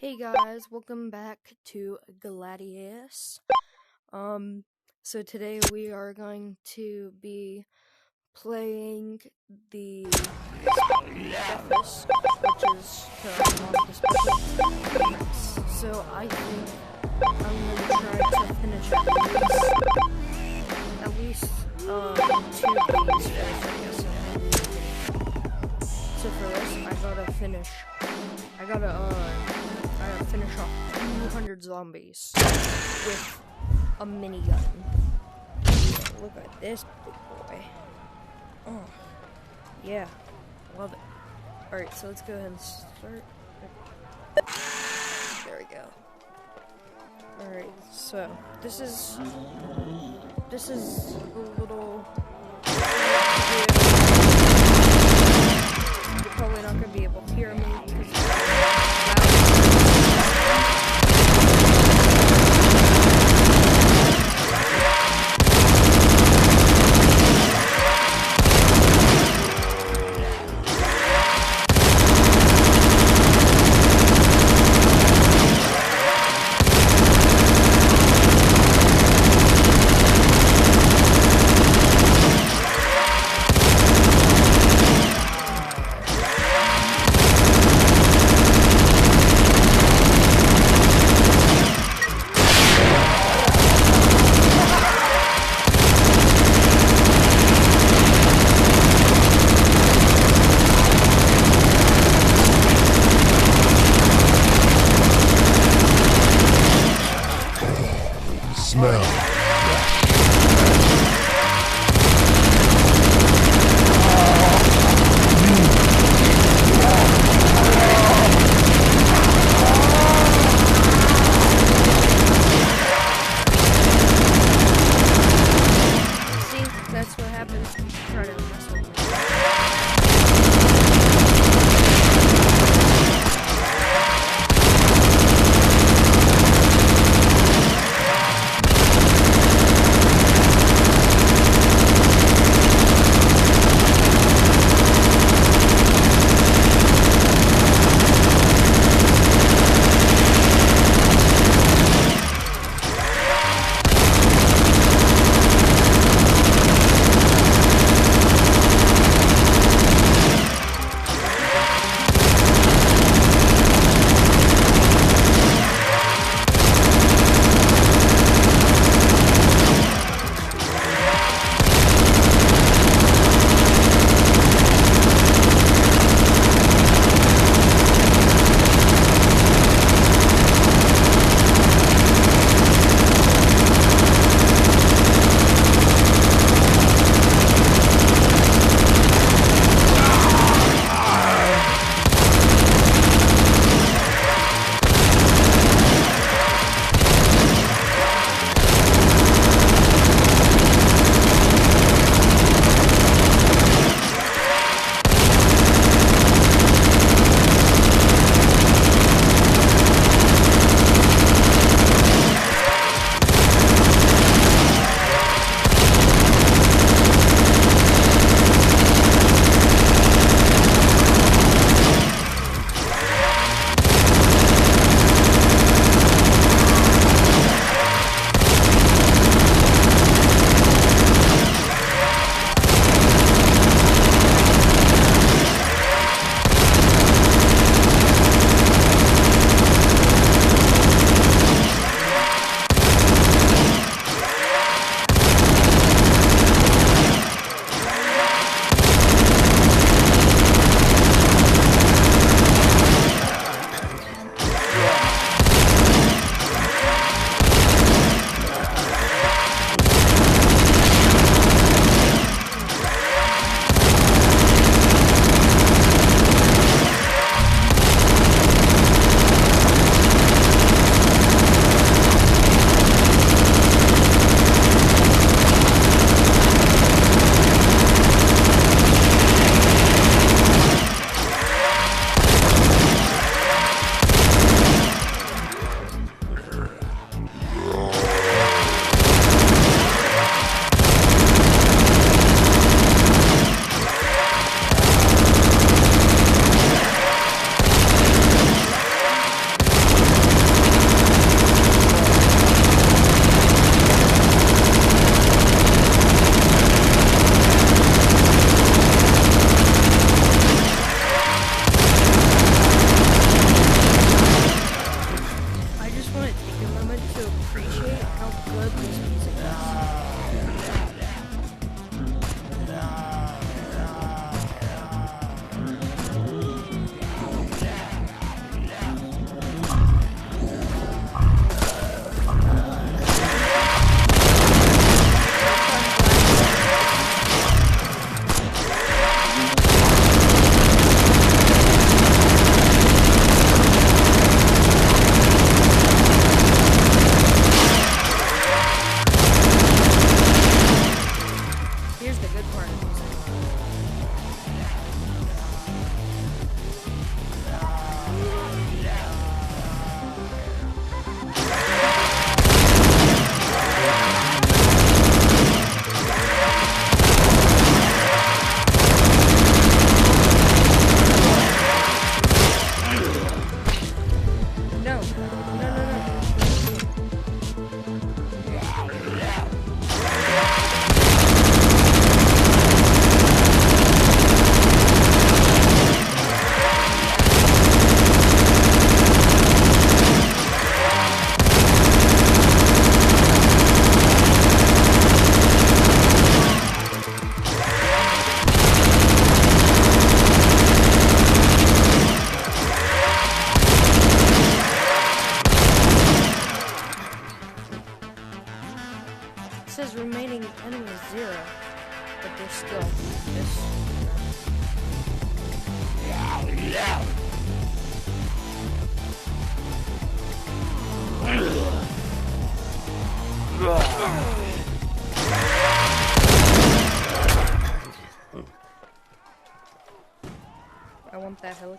Hey guys, welcome back to Gladiatus. So today we are going to be playing the Gladiatus, which is the longest special. So I think I'm gonna try to finish at least 2 of these guys. So for this, I gotta finish off 200 zombies with a minigun. Look at this big boy. Oh, yeah, love it. Alright, so let's go ahead and start. There we go. Alright, so this is a little... You're probably not going to be able to hear me because it's loud.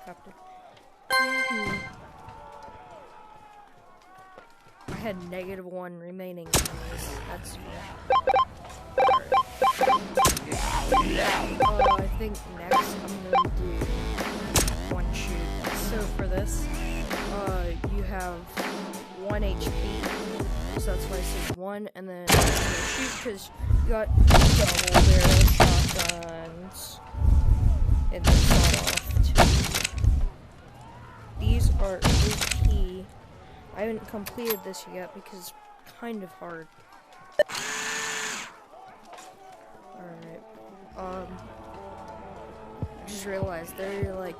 helicopter. I had -1 remaining. That's fine. I think next I'm gonna do 1 shoot. So for this, you have 1 HP. So that's why I said 1, and then I'm gonna shoot because you got double barrel shotguns. And then shot off too. These are OP. I haven't completed this yet because it's kind of hard. Alright. I just realized they're like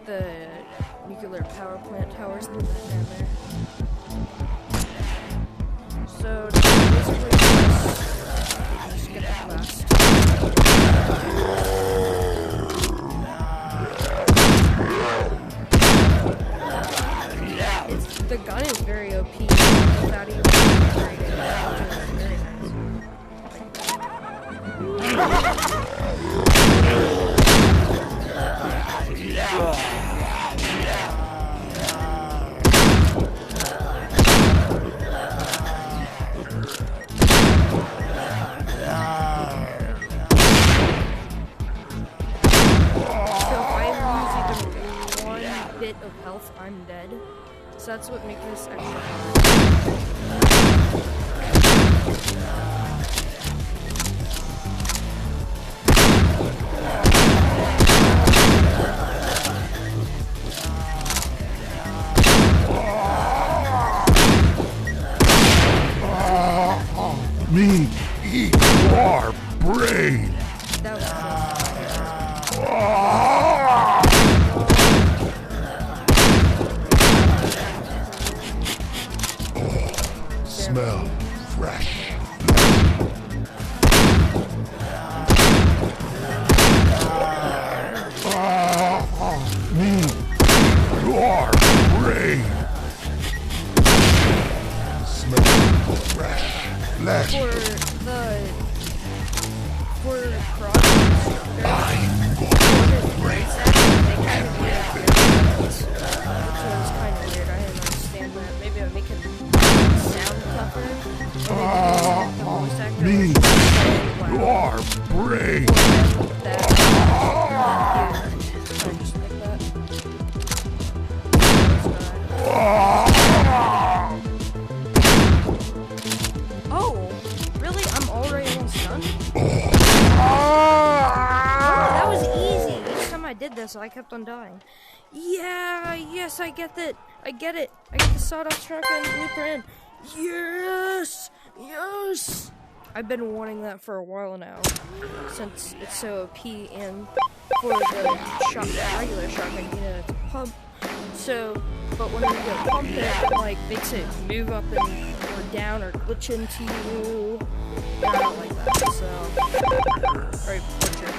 the nuclear power plant towers in the background there. So basically just get that last. The gun is very OP without even upgrading. Very So if I lose even 1 bit of health, I'm dead. So that's what makes this extra hard. Me eat your brain. That was Smell fresh. Me your brain. Smell fresh flesh. For crossbows, I'm gonna break. which was kind of weird. I didn't understand that. Maybe I'll make it sound tougher. Me your brain. That. Just like that. Oh, really? I'm already almost done? That was easy. Each time I did this, I kept on dying. Yeah, yes, I get it. I get it. I get the sawed-off shotgun blueprint. Yes! Yes! I've been wanting that for a while now, since it's so OP, and for the regular shotgun, you know, it's a pump. So, but when you go pump it like, makes it move up and or down or glitch into you. I don't like that, so. Alright, butcher.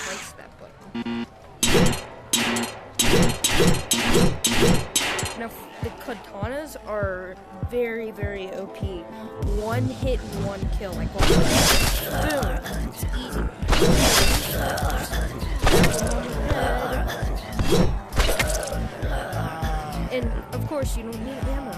Place that button. Now, the katanas are very, very OP. 1 hit, 1 kill. Like, boom. It's easy. And, of course, you don't need ammo.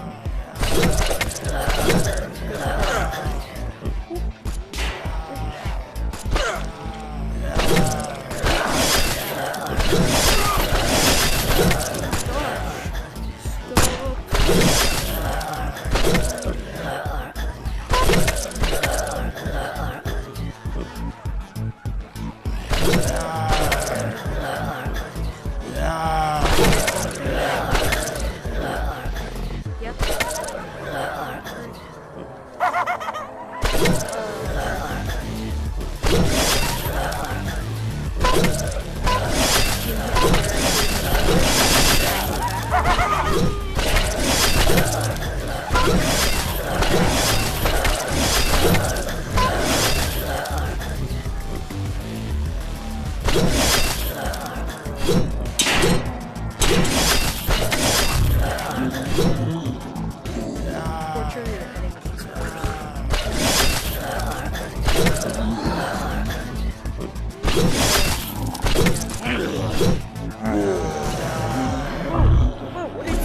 Torture your enemies what is it?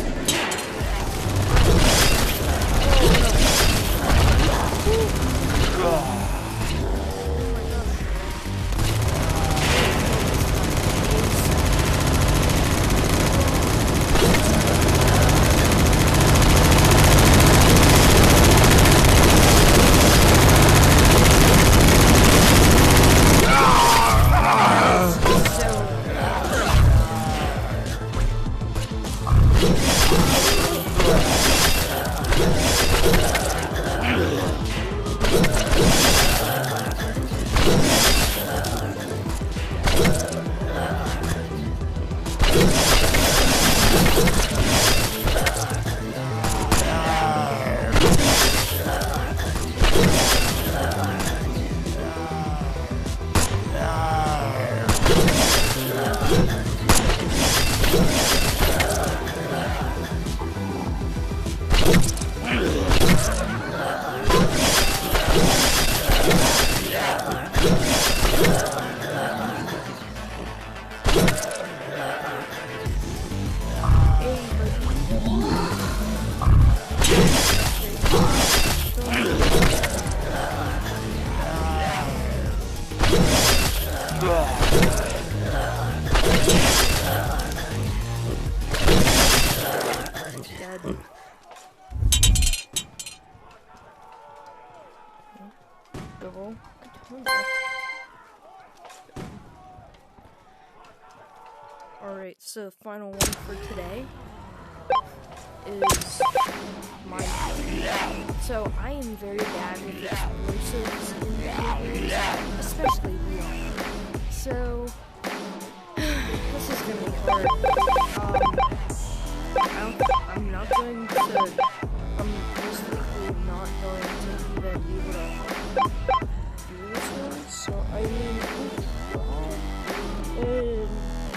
Alright, so final one for today is Minefeild. So I am very bad with explosives in games, especially VR. So this is gonna be hard. I'm not going to. I'm most likely not going to even be able to do this one. So I mean, I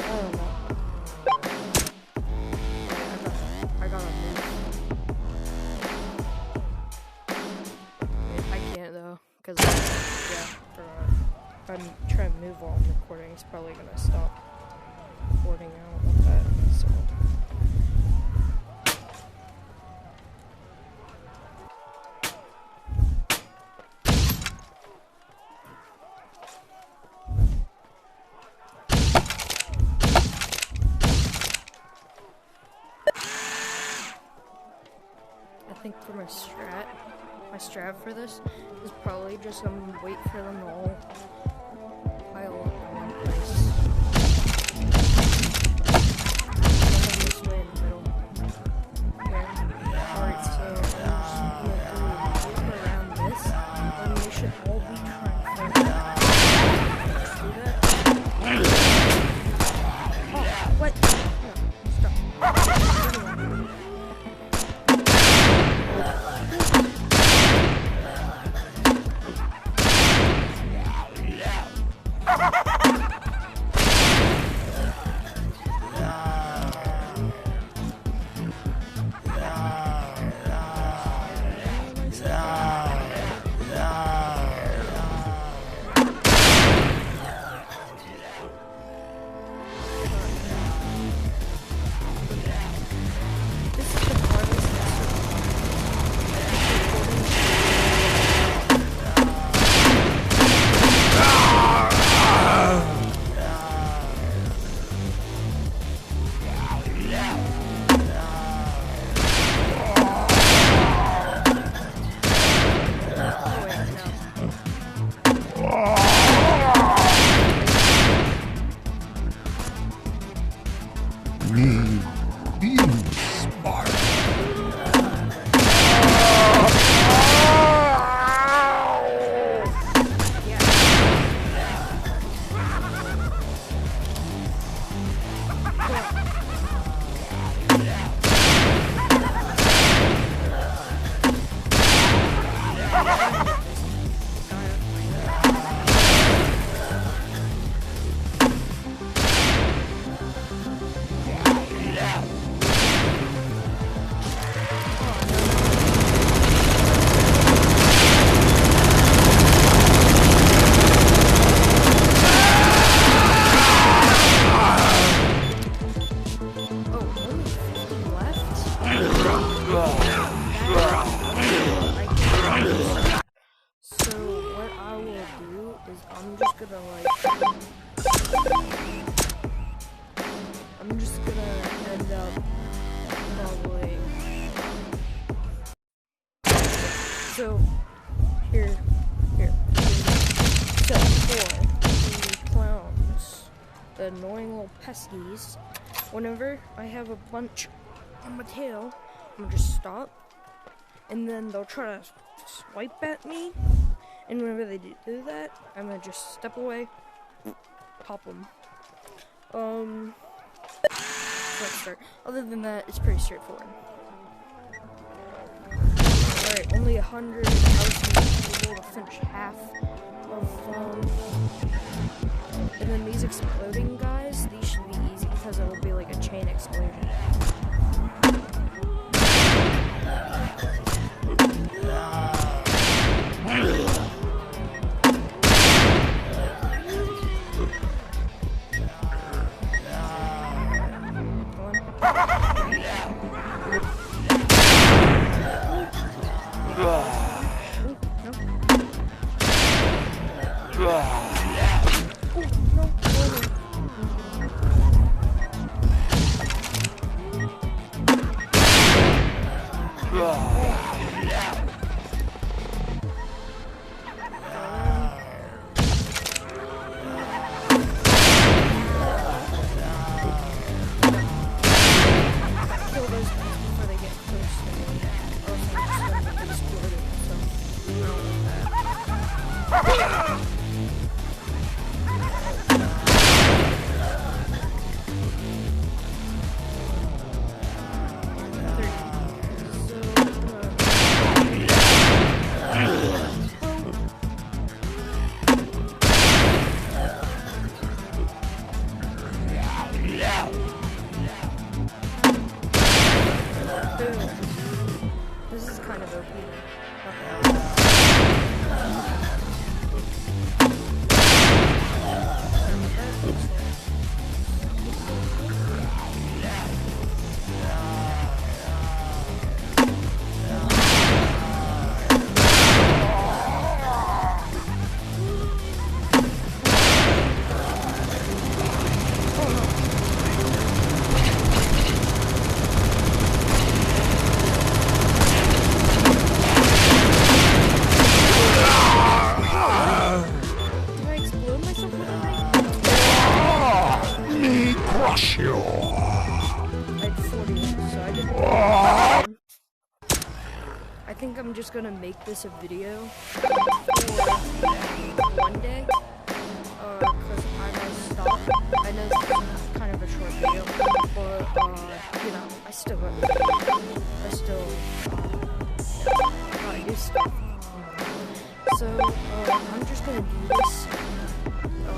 don't know. I gotta move. I can't though, cause if I'm trying to move while I'm recording, it's probably gonna stop recording. I don't want that. So. I think for my strat for this is probably just wait for them to all pile up in one place. This way in the middle. Yeah. Alright, so I'm just gonna do around this, and they should all be trying to find out. See that? Oh, what? No, stop. So what I will do is I'm just gonna end up probably. So here. So for the clowns, the annoying little pesties, whenever I have a bunch on my tail, I'm gonna just stop, and then they'll try to swipe at me, and whenever they do that, I'm gonna just step away, pop them. Let's start. Other than that, it's pretty straightforward. Alright, only 100. I was able to finish half of and then these exploding guys, these should be easy because it will be like a chain explosion. This is kind of OP. Crush you. I had 40, so I didn't. I think I'm just gonna make this a video for one day, cause I might stop. I know this is kind of a short video, but you know, I still gotta do stuff. So I'm just gonna do this.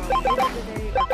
Later today.